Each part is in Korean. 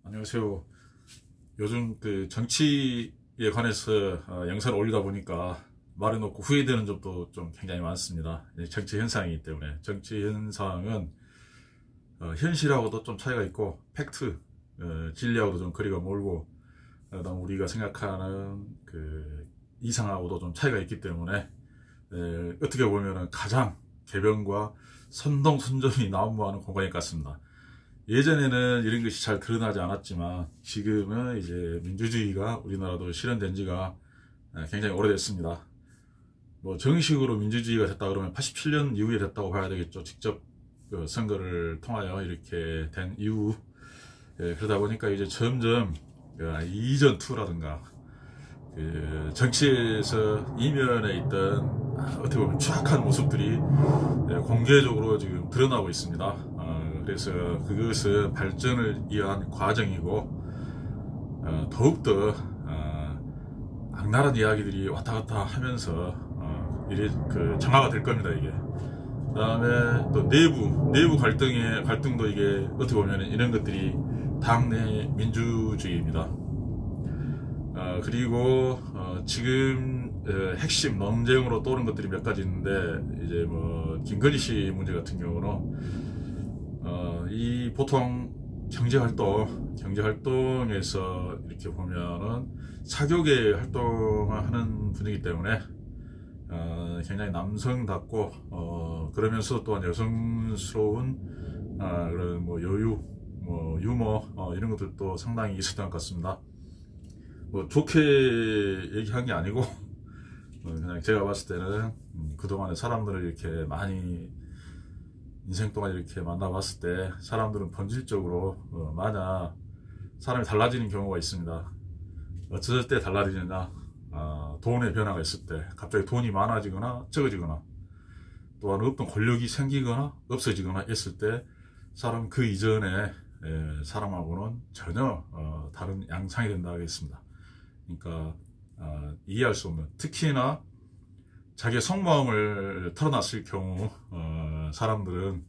안녕하세요. 요즘 정치에 관해서 영상을 올리다 보니까 말해놓고 후회되는 점도 좀 굉장히 많습니다. 정치 현상이기 때문에. 정치 현상은 현실하고도 좀 차이가 있고 팩트, 진리하고도 좀 거리가 멀고 그다음 우리가 생각하는 이상하고도 좀 차이가 있기 때문에 어떻게 보면 가장 개변과 선동선점이 난무하는 공간인 것 같습니다. 예전에는 이런 것이 잘 드러나지 않았지만 지금은 이제 민주주의가 우리나라도 실현된 지가 굉장히 오래됐습니다. 뭐 정식으로 민주주의가 됐다 그러면 87년 이후에 됐다고 봐야 되겠죠. 직접 선거를 통하여 이렇게 된 이후. 그러다 보니까 이제 점점 이전 투라든가 정치에서 이면에 있던 어떻게 보면 추악한 모습들이 공개적으로 지금 드러나고 있습니다. 그래서 그것은 발전을 위한 과정이고 더욱더 악랄한 이야기들이 왔다 갔다 하면서 이래 정화가 될 겁니다. 이게 그 다음에 또 내부 갈등도 이게 어떻게 보면 이런 것들이 당내 민주주의입니다. 그리고 지금 핵심 논쟁으로 떠오른 것들이 몇 가지 있는데, 이제 뭐 김건희 씨 문제 같은 경우는 이 보통 경제활동에서 이렇게 보면은 사교계 활동을 하는 분이기 때문에 굉장히 남성답고 그러면서 또한 여성스러운 그런 뭐 여유, 뭐 유머 이런 것들도 상당히 있었던 것 같습니다. 뭐 좋게 얘기한 게 아니고 그냥 제가 봤을 때는 그동안에 사람들을 이렇게 많이 인생 동안 이렇게 만나봤을 때 사람들은 본질적으로 만약 사람이 달라지는 경우가 있습니다. 어쩔 때 달라지느냐, 돈의 변화가 있을 때 갑자기 돈이 많아지거나 적어지거나 또한 어떤 권력이 생기거나 없어지거나 했을 때 사람 그 이전에 사람하고는 전혀 다른 양상이 된다 하겠습니다. 그러니까 이해할 수 없는, 특히나 자기의 속마음을 털어놨을 경우 사람들은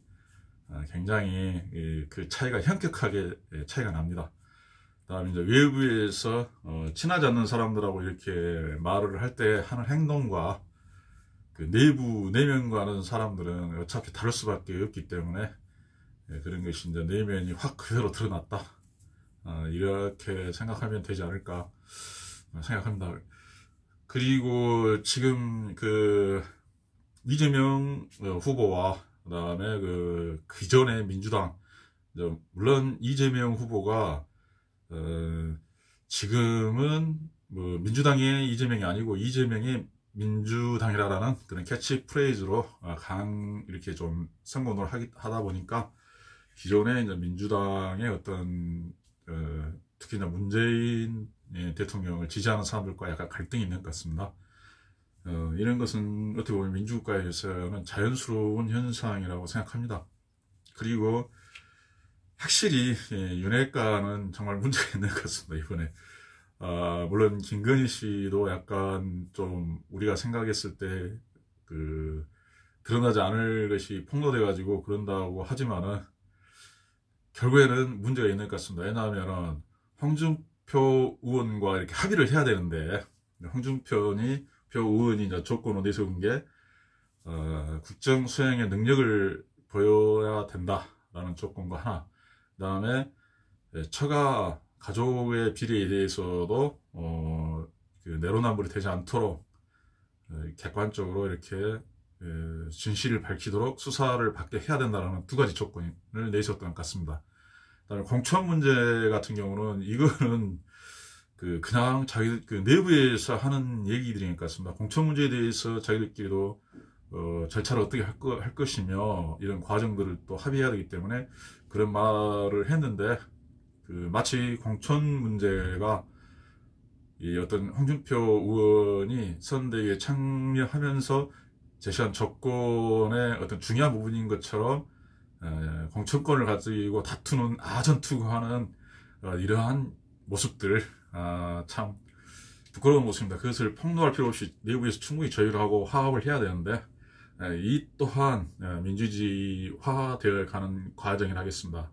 굉장히 그 차이가 현격하게 차이가 납니다. 그 다음에 이제 외부에서 친하지 않는 사람들하고 이렇게 말을 할 때 하는 행동과 그 내면과는 사람들은 어차피 다를 수밖에 없기 때문에 그런 것이 이제 내면이 확 그대로 드러났다, 이렇게 생각하면 되지 않을까 생각합니다. 그리고 지금 이재명 후보와 그다음에 기존의 민주당, 물론 이재명 후보가 지금은 뭐 민주당의 이재명이 아니고 이재명의 민주당이라는 그런 캐치프레이즈로 이렇게 좀 선거를 하다 보니까 기존의 이제 민주당의 어떤 특히나 문재인 대통령을 지지하는 사람들과 약간 갈등이 있는 것 같습니다. 이런 것은 어떻게 보면 민주국가에서는 자연스러운 현상이라고 생각합니다. 그리고 확실히 윤핵관은 정말 문제가 있는 것 같습니다. 이번에 물론 김건희 씨도 약간 좀 우리가 생각했을 때 드러나지 않을 것이 폭로돼 가지고 그런다고 하지만은 결국에는 문제가 있는 것 같습니다. 왜냐하면은 홍준표 의원과 이렇게 합의를 해야 되는데, 홍준표 의원이 이제 조건을 내세운 게 국정 수행의 능력을 보여야 된다라는 조건과 하나, 그 다음에 처가 가족의 비리에 대해서도 내로남불이 되지 않도록 객관적으로 이렇게 진실을 밝히도록 수사를 받게 해야 된다는 두 가지 조건을 내세웠던 것 같습니다. 그다음에 공천 문제 같은 경우는 이거는 그냥 자기 내부에서 하는 얘기들인 것 같습니다. 공천 문제에 대해서 자기들끼리도 절차를 어떻게 할 것이며 이런 과정들을 또 합의해야 되기 때문에 그런 말을 했는데, 마치 공천 문제가 어떤 홍준표 의원이 선대위에 참여하면서 제시한 조건의 어떤 중요한 부분인 것처럼 공천권을 가지고 다투는 아전투구하는 이러한 모습들, 참 부끄러운 모습입니다. 그것을 폭로할 필요 없이 내부에서 충분히 조율하고 화합을 해야 되는데 이 또한 민주주의화되어 가는 과정이라 하겠습니다.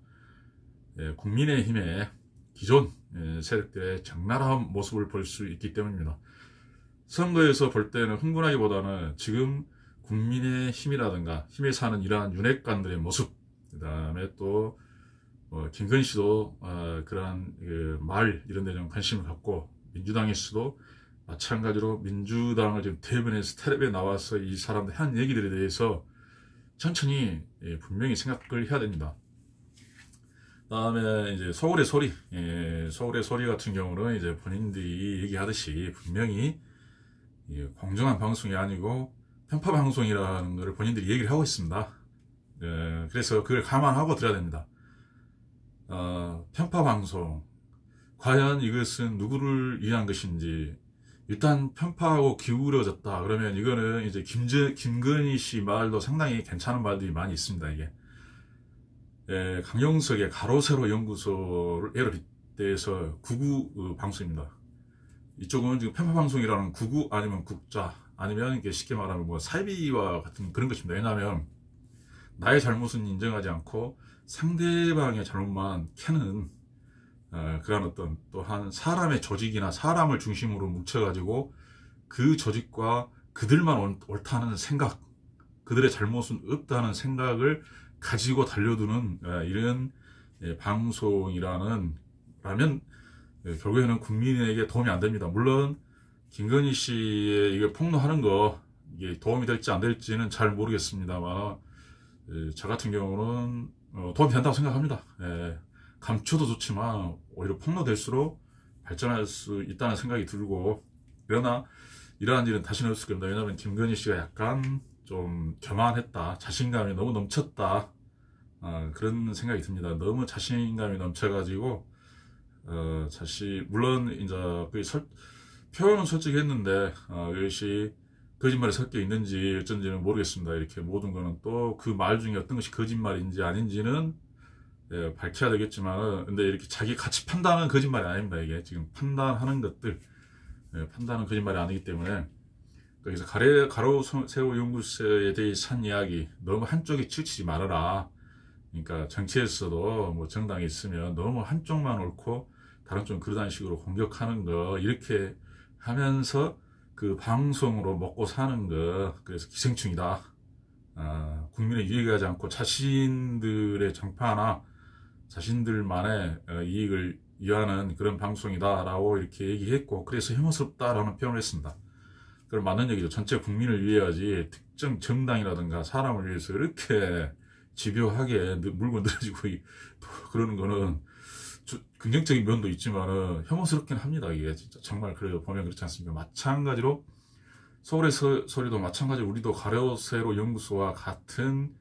국민의힘의 기존 세력들의 적나라한 모습을 볼 수 있기 때문입니다. 선거에서 볼 때는 흥분하기보다는 지금 국민의 힘이라든가 힘에 사는 이러한 윤핵관들의 모습, 그 다음에 또 김건희 씨도 그러한 말 이런 데 좀 관심을 갖고, 민주당에서도 마찬가지로 민주당을 지금 대변해서 텔레비에 나와서 이 사람들 한 얘기들에 대해서 천천히 분명히 생각을 해야 됩니다. 다음에 이제 서울의 소리, 서울의 소리 같은 경우는 이제 본인들이 얘기하듯이 분명히 공정한 방송이 아니고 편파 방송이라는 것을 본인들이 얘기를 하고 있습니다. 그래서 그걸 감안하고 들어야 됩니다. 편파 방송, 과연 이것은 누구를 위한 것인지, 일단 편파하고 기울어졌다 그러면 이거는 이제 김건희 씨 말도 상당히 괜찮은 말들이 많이 있습니다. 이게 강용석의 가로세로 연구소를 예로 빗대서 구구 방송입니다. 이쪽은 지금 편파 방송이라는 구구 아니면 국자, 아니면 이게 쉽게 말하면 뭐 사이비와 같은 그런 것입니다. 왜냐하면 나의 잘못은 인정하지 않고 상대방의 잘못만 캐는 그런 어떤 또한 사람의 조직이나 사람을 중심으로 뭉쳐가지고 그 조직과 그들만 옳다는 생각, 그들의 잘못은 없다는 생각을 가지고 달려드는 이런 방송이라면 결국에는 국민에게 도움이 안 됩니다. 물론 김건희 씨의 이게 폭로하는 거 이게 도움이 될지 안 될지는 잘 모르겠습니다만, 저 같은 경우는 도움이 된다고 생각합니다. 감춰도 좋지만 오히려 폭로될수록 발전할 수 있다는 생각이 들고, 그러나 이러한 일은 다시는 없을 겁니다. 왜냐하면 김건희 씨가 약간 좀 교만했다, 자신감이 너무 넘쳤다, 그런 생각이 듭니다. 너무 자신감이 넘쳐가지고 물론 이제 표현은 솔직히 했는데 이것이 거짓말이 섞여 있는지 어쩐지는 모르겠습니다. 이렇게 모든 거는 또 그 말 중에 어떤 것이 거짓말인지 아닌지는 밝혀야 되겠지만, 근데 이렇게 자기 가치 판단은 거짓말이 아닙니다. 이게 지금 판단하는 것들, 판단은 거짓말이 아니기 때문에, 그래서 가로세로 연구소에 대해서 한 이야기 너무 한쪽에 치우치지 말아라. 그러니까 정치에서도 뭐 정당이 있으면 너무 한쪽만 옳고 다른 쪽은 그러다는 식으로 공격하는 거, 이렇게 하면서 그 방송으로 먹고 사는 거, 그래서 기생충이다. 국민의 유익을 하지 않고 자신들의 정파나 자신들만의 이익을 위하는 그런 방송이다라고 이렇게 얘기했고, 그래서 혐오스럽다라는 표현을 했습니다. 그럼 맞는 얘기죠. 전체 국민을 위해야지 특정 정당이라든가 사람을 위해서 이렇게 집요하게 물고 늘어지고 그러는 거는 긍정적인 면도 있지만은 혐오스럽긴 합니다. 이게 진짜 정말 그래요. 보면 그렇지 않습니까? 마찬가지로 서울의 소리도 마찬가지로 우리도 가로세로 연구소와 같은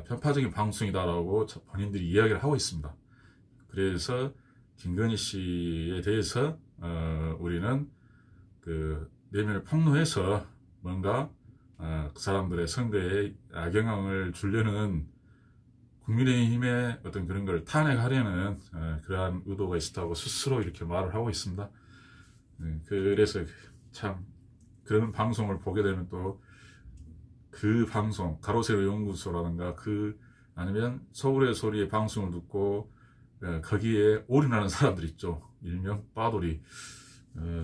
편파적인 방송이다라고 본인들이 이야기를 하고 있습니다. 그래서 김건희 씨에 대해서 우리는 그 내면을 폭로해서 뭔가 그 사람들의 선거에 악영향을 주려는 국민의힘의 어떤 그런 걸 탄핵하려는 그러한 의도가 있었다고 스스로 이렇게 말을 하고 있습니다. 그래서 참 그런 방송을 보게 되면 또 그 방송, 가로세로 연구소라든가 아니면 서울의 소리의 방송을 듣고 거기에 올인하는 사람들 있죠. 일명 빠돌이.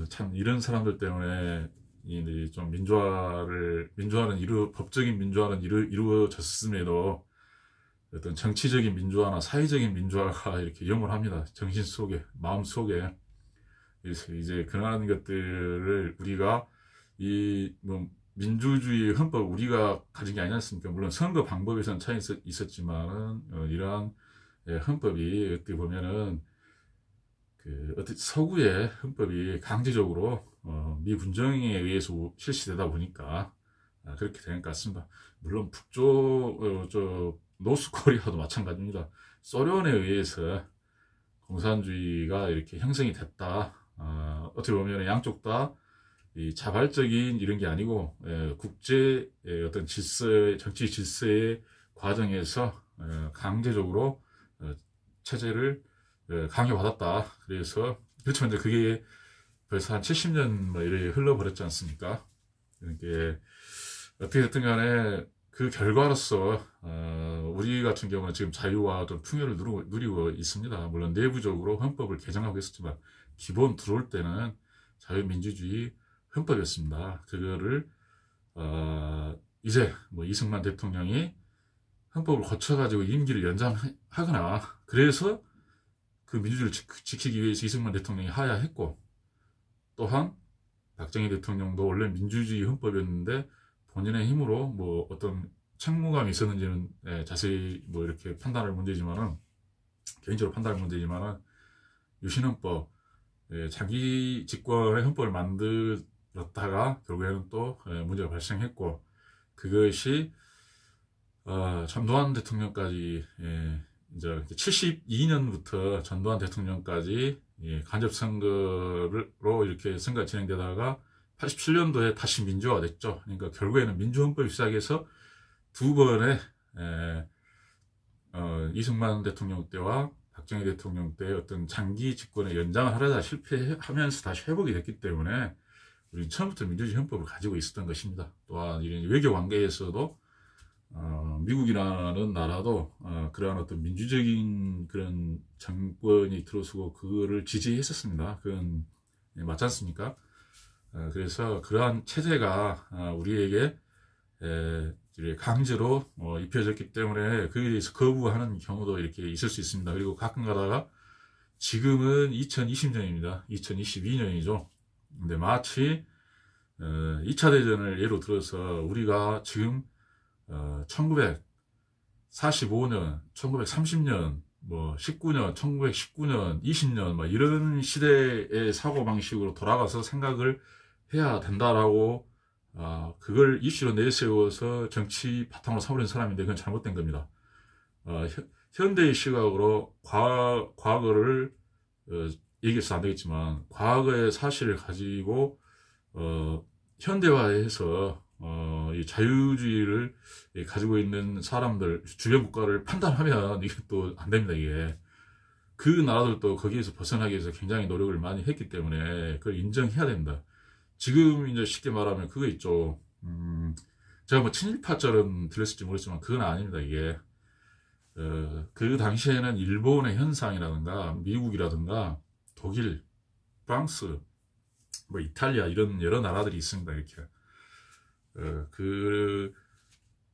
참 이런 사람들 때문에 좀 법적인 민주화는 이루어졌음에도 어떤 정치적인 민주화나 사회적인 민주화가 이렇게 영원합니다. 정신 속에, 마음 속에. 그래서 이제 그러한 것들을 우리가 민주주의 헌법 우리가 가진 게 아니지 않습니까? 물론 선거 방법에서는 차이가 있었지만 이러한 헌법이 어떻게 보면은 서구의 헌법이 강제적으로 미군정에 의해서 실시되다 보니까 그렇게 된 것 같습니다. 물론 노스코리아도 마찬가지입니다. 소련에 의해서 공산주의가 이렇게 형성이 됐다. 어떻게 보면 양쪽 다 자발적인 이런 게 아니고 국제 어떤 정치 질서의 과정에서 강제적으로 체제를 강요받았다. 그래서 그렇지만 이제 그게 벌써 한 70년 이렇게 흘러버렸지 않습니까? 그러니까 어떻게 됐든 간에 그 결과로서 우리 같은 경우는 지금 자유와 어떤 풍요를 누리고 있습니다. 물론 내부적으로 헌법을 개정하고 있었지만 기본 들어올 때는 자유민주주의 헌법이었습니다. 그거를 이제 뭐 이승만 대통령이 헌법을 거쳐가지고 임기를 연장하거나 그래서 그 민주주의를 지키기 위해서 이승만 대통령이 하야했고, 또한 박정희 대통령도 원래 민주주의 헌법이었는데 본인의 힘으로 뭐 어떤 책무감이 있었는지는 자세히 뭐 이렇게 판단할 문제지만은, 개인적으로 판단할 문제지만은, 유신헌법, 자기 집권의 헌법을 만들었다가 결국에는 또 문제가 발생했고, 그것이 전두환 대통령까지, 이제 72년부터 전두환 대통령까지 간접선거로 이렇게 선거가 진행되다가 87년도에 다시 민주화가 됐죠. 그러니까 결국에는 민주헌법이 시작해서 두 번의 이승만 대통령 때와 박정희 대통령 때의 어떤 장기 집권의 연장을 하려다 실패하면서 다시 회복이 됐기 때문에 우리는 처음부터 민주주의 헌법을 가지고 있었던 것입니다. 또한 이런 외교 관계에서도 미국이라는 나라도 그러한 어떤 민주적인 그런 정권이 들어서고 그거를 지지했었습니다. 그건 맞지 않습니까? 그래서 그러한 체제가 우리에게 강제로 입혀졌기 때문에 그에 대해서 거부하는 경우도 이렇게 있을 수 있습니다. 그리고 가끔 가다가 지금은 2020년입니다. 2022년이죠. 근데 마치 2차 대전을 예로 들어서 우리가 지금 1945년, 1930년, 뭐 19년, 1919년, 20년 뭐 이런 시대의 사고방식으로 돌아가서 생각을 해야 된다라고 그걸 이슈로 내세워서 정치 바탕으로 삼으려는 사람인데 그건 잘못된 겁니다. 현대의 시각으로 과거를 얘기해서 안 되겠지만 과거의 사실을 가지고 현대화해서 이 자유주의를 가지고 있는 사람들, 주변 국가를 판단하면 이게 또 안 됩니다, 이게. 그 나라들도 거기에서 벗어나기 위해서 굉장히 노력을 많이 했기 때문에 그걸 인정해야 된다. 지금 이제 쉽게 말하면 그거 있죠. 제가 뭐 친일파처럼 들렸을지 모르겠지만 그건 아닙니다, 이게. 그 당시에는 일본의 현상이라든가 미국이라든가 독일, 프랑스, 뭐 이탈리아 이런 여러 나라들이 있습니다, 이렇게. 그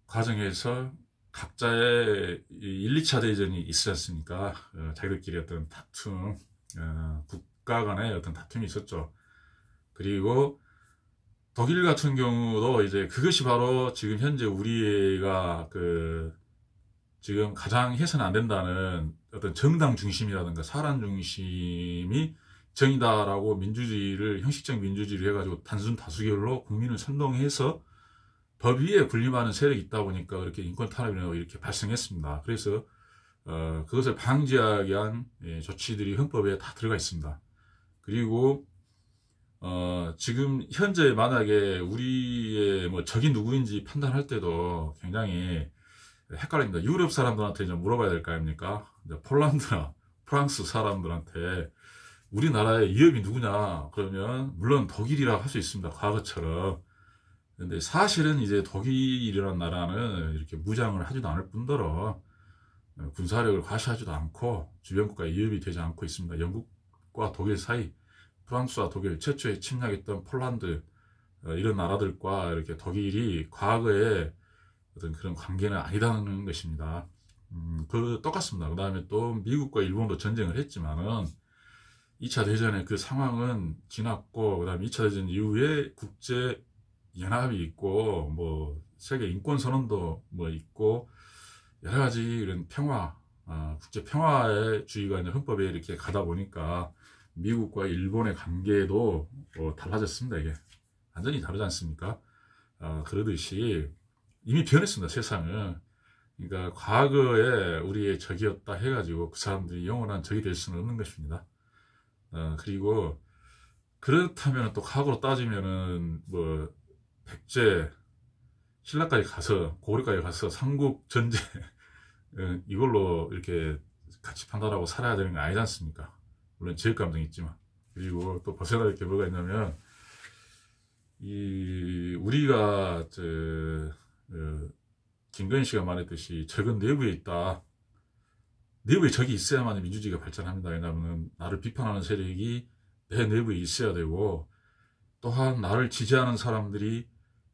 과정에서 각자의 1, 2차 대전이 있지 않습니까? 자기들끼리 어떤 다툼, 국가 간의 어떤 다툼이 있었죠. 그리고 독일 같은 경우도 이제 그것이 바로 지금 현재 우리가 지금 가장 해서는 안 된다는 어떤 정당 중심이라든가 사람 중심이 정의다라고 민주주의를, 형식적 민주주의를 해가지고 단순 다수결로 국민을 선동해서 법 위에 군림하는 세력이 있다 보니까 그렇게 인권 탄압이 이렇게 발생했습니다. 그래서 그것을 방지하기 위한 조치들이 헌법에 다 들어가 있습니다. 그리고 지금 현재 만약에 우리의 뭐 적이 누구인지 판단할 때도 굉장히 헷갈립니다. 유럽 사람들한테 이제 물어봐야 될 거 아닙니까? 폴란드나 프랑스 사람들한테 우리나라의 위협이 누구냐? 그러면 물론 독일이라고 할 수 있습니다. 과거처럼. 근데 사실은 이제 독일이라는 나라는 이렇게 무장을 하지도 않을 뿐더러 군사력을 과시하지도 않고 주변 국가에 위협이 되지 않고 있습니다. 영국과 독일 사이, 프랑스와 독일, 최초에 침략했던 폴란드 이런 나라들과 이렇게 독일이 과거에 어떤 그런 관계는 아니다는 것입니다. 똑같습니다. 그 다음에 또 미국과 일본도 전쟁을 했지만은 2차 대전의 그 상황은 지났고, 그 다음에 2차 대전 이후에 국제 연합이 있고, 뭐 세계 인권 선언도 뭐 있고, 여러 가지 이런 평화, 국제 평화의 주의가 이제 헌법에 이렇게 가다 보니까 미국과 일본의 관계도 달라졌습니다. 이게 완전히 다르지 않습니까? 그러듯이 이미 변했습니다, 세상은. 그러니까 과거에 우리의 적이었다 해가지고 그 사람들이 영원한 적이 될 수는 없는 것입니다. 그리고 그렇다면 또 과거로 따지면은 뭐 백제 신라까지 가서 고려까지 가서 삼국 전제 이걸로 이렇게 같이 판단하고 살아야 되는 거 아니지 않습니까? 물론 지역 감정이 있지만. 그리고 또 벗어날 게 뭐가 있냐면 우리가 김건희 씨가 말했듯이 적은 내부에 있다. 내부에 적이 있어야만 민주주의가 발전합니다. 왜냐하면 나를 비판하는 세력이 내 내부에 있어야 되고, 또한 나를 지지하는 사람들이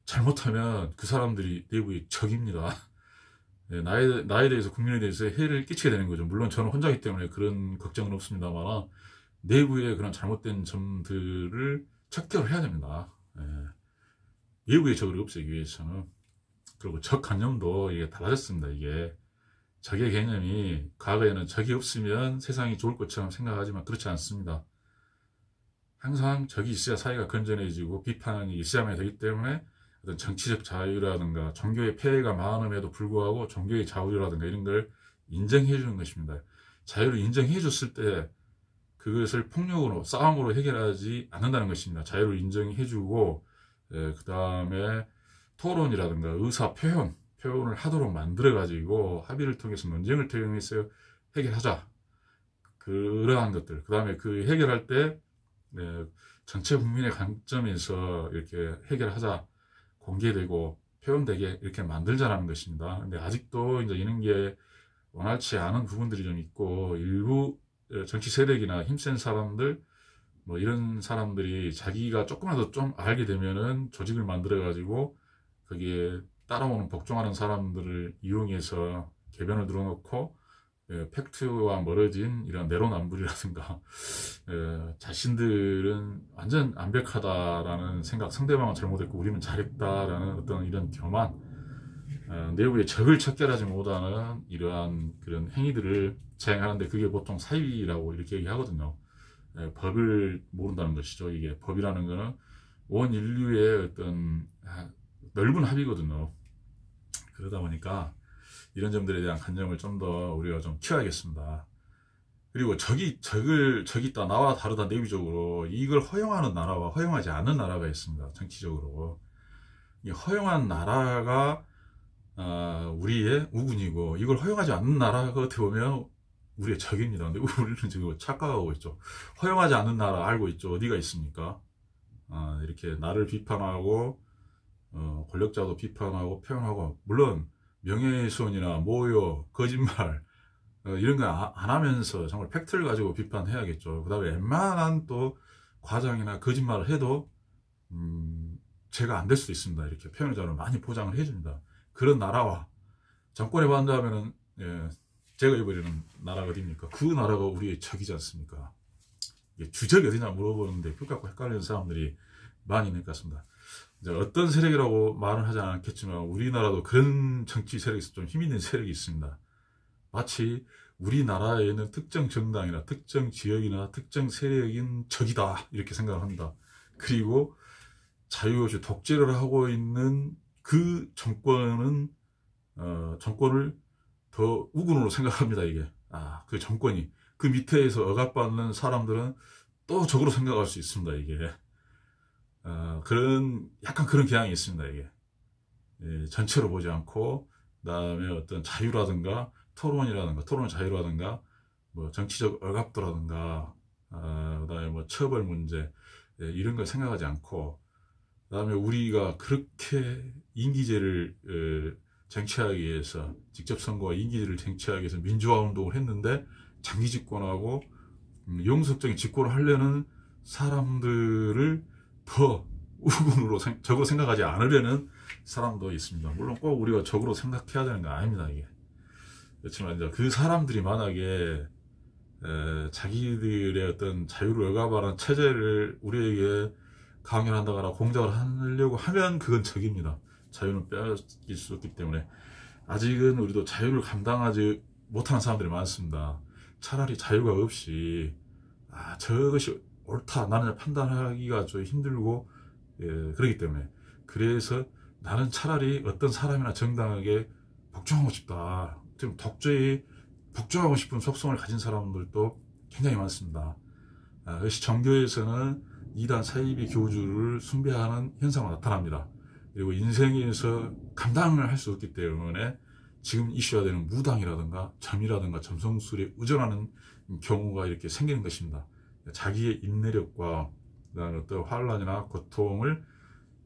잘못하면 그 사람들이 내부의 적입니다. 네, 나에 대해서, 국민에 대해서 해를 끼치게 되는 거죠. 물론 저는 혼자이기 때문에 그런 걱정은 없습니다만, 내부의 그런 잘못된 점들을 척결을 해야 됩니다. 네. 외부의 적을 없애기 위해서는. 그리고 적 관념도 이게 달라졌습니다. 이게 적의 개념이, 과거에는 적이 없으면 세상이 좋을 것처럼 생각하지만 그렇지 않습니다. 항상 적이 있어야 사회가 건전해지고 비판이 있어야만 되기 때문에, 어떤 정치적 자유라든가 종교의 폐해가 많음에도 불구하고 종교의 자유라든가 이런 걸 인정해 주는 것입니다. 자유를 인정해 줬을 때 그것을 폭력으로, 싸움으로 해결하지 않는다는 것입니다. 자유를 인정해 주고, 그 다음에 토론이라든가 의사 표현을 하도록 만들어 가지고 합의를 통해서, 논쟁을 통해서 해결하자. 그러한 것들. 그 다음에 그 해결할 때 전체 국민의 관점에서 이렇게 해결하자, 공개되고 표현되게 이렇게 만들자라는 것입니다. 근데 아직도 이제 이런 게 원활치 않은 부분들이 좀 있고, 일부 정치 세력이나 힘센 사람들, 뭐 이런 사람들이 자기가 조금이라도 좀 알게 되면은 조직을 만들어 가지고 거기에 따라오는 복종하는 사람들을 이용해서 개변을 들어놓고, 팩트와 멀어진 이런 내로남불이라든가, 자신들은 완전 완벽하다라는 생각, 상대방은 잘못했고 우리는 잘했다라는 어떤 이런 교만, 내부의 적을 척결하지 못하는 이러한 그런 행위들을 자행하는데, 그게 보통 사위라고 이렇게 얘기하거든요. 법을 모른다는 것이죠. 이게 법이라는 거는 온 인류의 어떤 넓은 합의거든요. 그러다 보니까 이런 점들에 대한 관념을 좀 더 우리가 좀 키워야겠습니다. 그리고 적이 있다, 나와 다르다, 내부적으로 이걸 허용하는 나라와 허용하지 않는 나라가 있습니다. 정치적으로. 이 허용한 나라가 우리의 우군이고, 이걸 허용하지 않는 나라가 어떻게 보면 우리의 적입니다. 근데 우리는 지금 착각하고 있죠. 허용하지 않는 나라 알고 있죠. 어디가 있습니까? 이렇게 나를 비판하고, 권력자도 비판하고 표현하고, 물론 명예훼손이나 모욕, 거짓말 이런 거 안 하면서 정말 팩트를 가지고 비판해야겠죠. 그 다음에 웬만한 또 과장이나 거짓말을 해도 죄가 안 될 수도 있습니다. 이렇게 표현의 자유를 많이 보장을 해줍니다. 그런 나라와 정권에 반대하면은 제가 해버리는 나라가 어딥니까? 그 나라가 우리의 적이지 않습니까? 주적이 어디냐 물어보는데 그것 갖고 헷갈리는 사람들이 많이 있는 것 같습니다. 이제 어떤 세력이라고 말은 하지 않겠지만, 우리나라도 그런 정치 세력에서 좀 힘 있는 세력이 있습니다. 마치 우리나라에는 특정 정당이나 특정 지역이나 특정 세력인 적이다 이렇게 생각을 합니다. 그리고 자유 없이 독재를 하고 있는 그 정권을 더 우군으로 생각합니다. 이게 그 정권이, 그 밑에서 억압받는 사람들은 또 적으로 생각할 수 있습니다. 이게 약간 그런 경향이 있습니다. 이게 전체로 보지 않고, 그 다음에 어떤 자유라든가 토론이라든가, 토론 자유라든가, 뭐 정치적 억압도라든가, 그 다음에 뭐 처벌 문제, 이런 걸 생각하지 않고, 그 다음에 우리가 그렇게 임기제를 쟁취하기 위해서, 직접 선거와 임기제를 쟁취하기 위해서 민주화 운동을 했는데, 장기 집권하고 영속적인 집권을 하려는 사람들을 더 우군으로 적으로 생각하지 않으려는 사람도 있습니다. 물론 꼭 우리가 적으로 생각해야 되는 건 아닙니다. 이게 그렇지만 이제 그 사람들이 만약에 자기들의 어떤 자유를 억압하는 체제를 우리에게 강요한다거나 공작을 하려고 하면 그건 적입니다. 자유는 빼앗길 수 없기 때문에. 아직은 우리도 자유를 감당하지 못하는 사람들이 많습니다. 차라리 자유가 없이 저것이 옳다, 나는 판단하기가 좀 힘들고, 그렇기 때문에, 그래서 나는 차라리 어떤 사람이나 정당에게 복종하고 싶다. 지금 독재에 복종하고 싶은 속성을 가진 사람들도 굉장히 많습니다. 역시 정교에서는 이단 사이비 교주를 숭배하는 현상이 나타납니다. 그리고 인생에서 감당을 할 수 없기 때문에 지금 이슈화되는 무당이라든가 점이라든가 점성술에 의존하는 경우가 이렇게 생기는 것입니다. 자기의 인내력과 그다음에 어떤 환란이나 고통을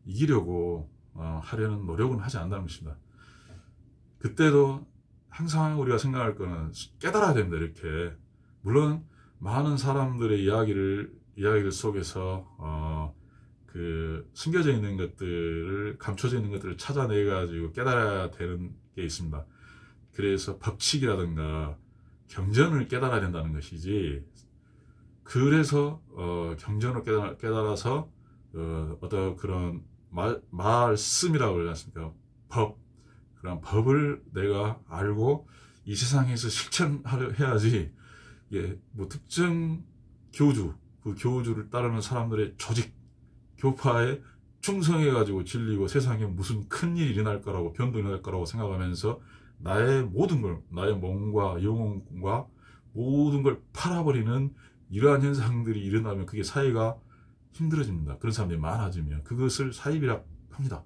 이기려고 하려는 노력은 하지 않는다는 것입니다. 그때도 항상 우리가 생각할 거는 깨달아야 된다. 이렇게 물론 많은 사람들의 이야기를 속에서 그 숨겨져 있는 것들을, 감춰져 있는 것들을 찾아내 가지고 깨달아야 되는 게 있습니다. 그래서 법칙이라든가 경전을 깨달아야 된다는 것이지, 그래서 경전을 깨달아서 어떤 그런 말씀이라고 그러지 않습니까? 그런 법을 내가 알고 이 세상에서 실천해야지, 예, 뭐 특정 교주, 그 교주를 따르는 사람들의 조직, 교파에 충성해가지고 질리고 세상에 무슨 큰일이 일어날 거라고, 변동이 일어날 거라고 생각하면서 나의 모든 걸, 나의 몸과 영혼과 모든 걸 팔아버리는 이러한 현상들이 일어나면 그게 사회가 힘들어집니다. 그런 사람들이 많아지면 그것을 사입이라 합니다.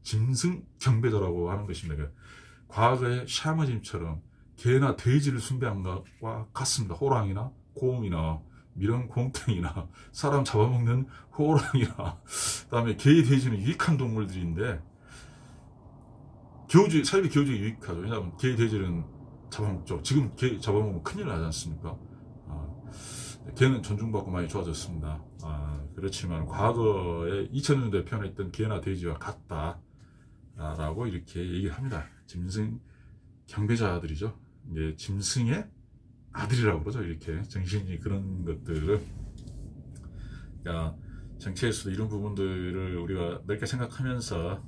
짐승경배자라고 하는 것입니다. 과거의 샤머짐처럼 개나 돼지를 숭배한 것과 같습니다. 호랑이나 곰이나 미렁곰탱이나 사람 잡아먹는 호랑이나, 그 다음에 개, 돼지는 유익한 동물들인데, 사이비 교주가 유익하죠. 왜냐하면 개, 돼지는 잡아먹죠. 지금 개 잡아먹으면 큰일 나지 않습니까? 개는 존중받고 많이 좋아졌습니다. 그렇지만 과거에 2000년대에 표현했던 개나 돼지와 같다 라고 이렇게 얘기를 합니다. 짐승 경배자들이죠. 이제 짐승의 아들이라고 그러죠. 이렇게 정신이 그런 것들을, 그러니까 정치에서도 이런 부분들을 우리가 넓게 생각하면서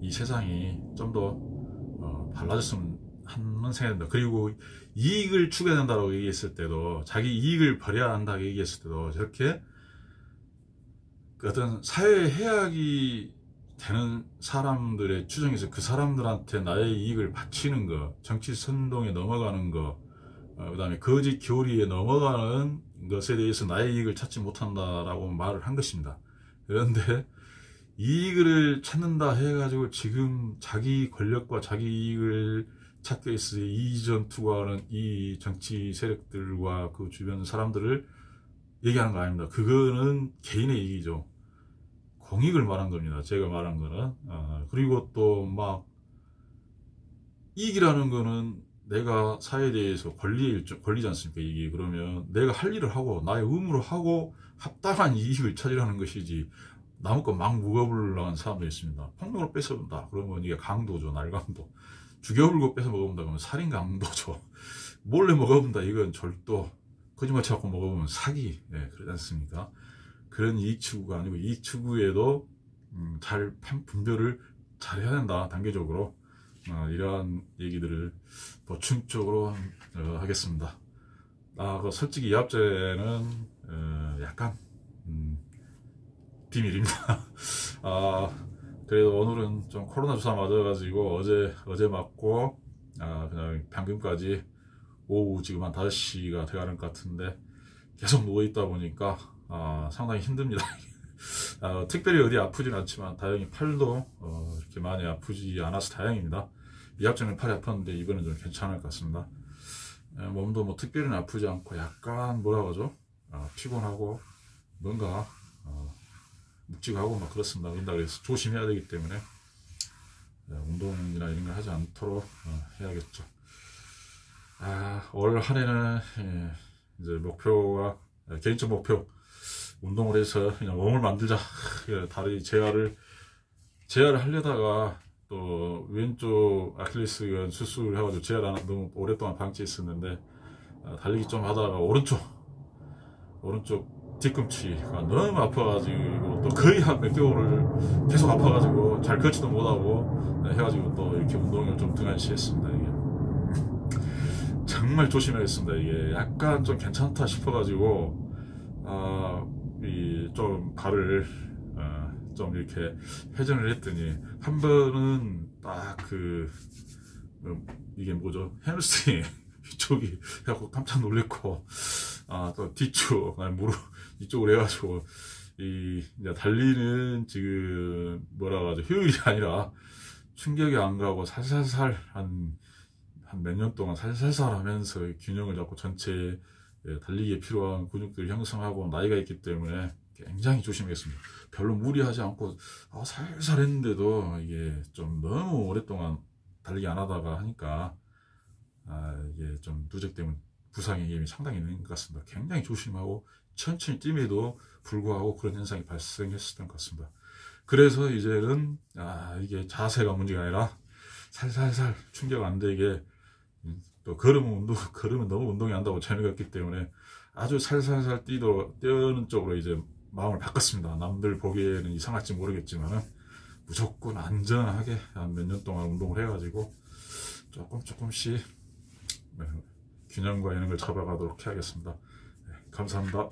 이 세상이 좀 더 달라졌으면 하는 생각이 듭니다. 그리고 이익을 추구해야 된다고 얘기했을 때도, 자기 이익을 버려야 한다고 얘기했을 때도, 저렇게 어떤 사회에 해악이 되는 사람들의 추정에서 그 사람들한테 나의 이익을 바치는 거, 정치 선동에 넘어가는 거, 그 다음에 거짓 교리에 넘어가는 것에 대해서 나의 이익을 찾지 못한다라고 말을 한 것입니다. 그런데 이익을 찾는다 해가지고 지금 자기 권력과 자기 이익을 찾기 위해서 이전 투구하는 이 정치 세력들과 그 주변 사람들을 얘기하는 거 아닙니다. 그거는 개인의 이익이죠. 공익을 말한 겁니다. 제가 말한 거는. 그리고 또 막 이익이라는 거는 내가 사회에 대해서 권리지 않습니까? 이게 그러면 내가 할 일을 하고 나의 의무를 하고 합당한 이익을 찾으라는 것이지, 남의 거 막 먹어보려는 사람도 있습니다. 폭력을 뺏어본다 그러면 이게 강도죠. 날강도. 죽여불고 뺏어 먹어본다 그러면 살인 강도죠. 몰래 먹어본다 이건 절도. 거짓말 찾고 먹어보면 사기. 네, 그러지 않습니까? 그런 이익 추구가 아니고, 이익 추구에도 잘 분별을 잘 해야 된다. 단계적으로 이러한 얘기들을 보충적으로 하겠습니다. 솔직히 이 앞제는 약간 비밀입니다. 그래도 오늘은 좀 코로나 주사 맞아가지고 어제 맞고 그냥 방금까지 오후 지금 한 5시가 돼가는 것 같은데 계속 누워있다 보니까 상당히 힘듭니다. 특별히 어디 아프진 않지만 다행히 팔도 이렇게 많이 아프지 않아서 다행입니다. 이합전에 팔이 아팠는데 이번엔 좀 괜찮을 것 같습니다. 몸도 뭐 특별히 아프지 않고 약간 뭐라고 하죠? 피곤하고 뭔가 묵직하고 막 그렇습니다. 그래서 조심해야 되기 때문에 운동이나 이런 걸 하지 않도록 해야겠죠. 올 한 해는 이제 목표가, 개인적 목표, 운동을 해서 그냥 몸을 만들자. 다리 재활을 하려다가 또 왼쪽 아킬레스건 수술을 해가지고 재활 너무 오랫동안 방치했었는데, 달리기 좀 하다가 오른쪽 뒤꿈치가 너무 아파가지고 또 거의 한 몇 개월을 계속 아파가지고 잘 걷지도 못하고 해가지고 또 이렇게 운동을 좀 등한시했습니다. 이게 정말 조심해야겠습니다. 이게 약간 좀 괜찮다 싶어가지고 좀 발을 좀 이렇게 회전을 했더니 한 번은 딱 이게 뭐죠? 햄스트링 이쪽이 해갖고 깜짝 놀랬고, 또 뒤쪽 무릎 이쪽으로 해가지고 이제 달리는 지금 뭐라 하죠? 효율이 아니라 충격이 안 가고 살살살 한 몇 년 동안 살살살 하면서 균형을 잡고 전체 달리기에 필요한 근육들을 형성하고 나이가 있기 때문에 굉장히 조심하겠습니다. 별로 무리하지 않고 살살 했는데도 이게 좀 너무 오랫동안 달리기 안 하다가 하니까 이게 좀 누적되면 부상의 위험이 상당히 있는 것 같습니다. 굉장히 조심하고 천천히 뛸에도 불구하고 그런 현상이 발생했었던 것 같습니다. 그래서 이제는 이게 자세가 문제가 아니라 살살살 충격 안 되게, 또 걸으면 너무 운동이 안 다고 재미가 없기 때문에 아주 살살살 뛰는 쪽으로 이제 마음을 바꿨습니다. 남들 보기에는 이상할지 모르겠지만은 무조건 안전하게 한 몇 년 동안 운동을 해가지고 조금씩 균형과 이런 걸 잡아가도록 해야겠습니다. 네, 감사합니다.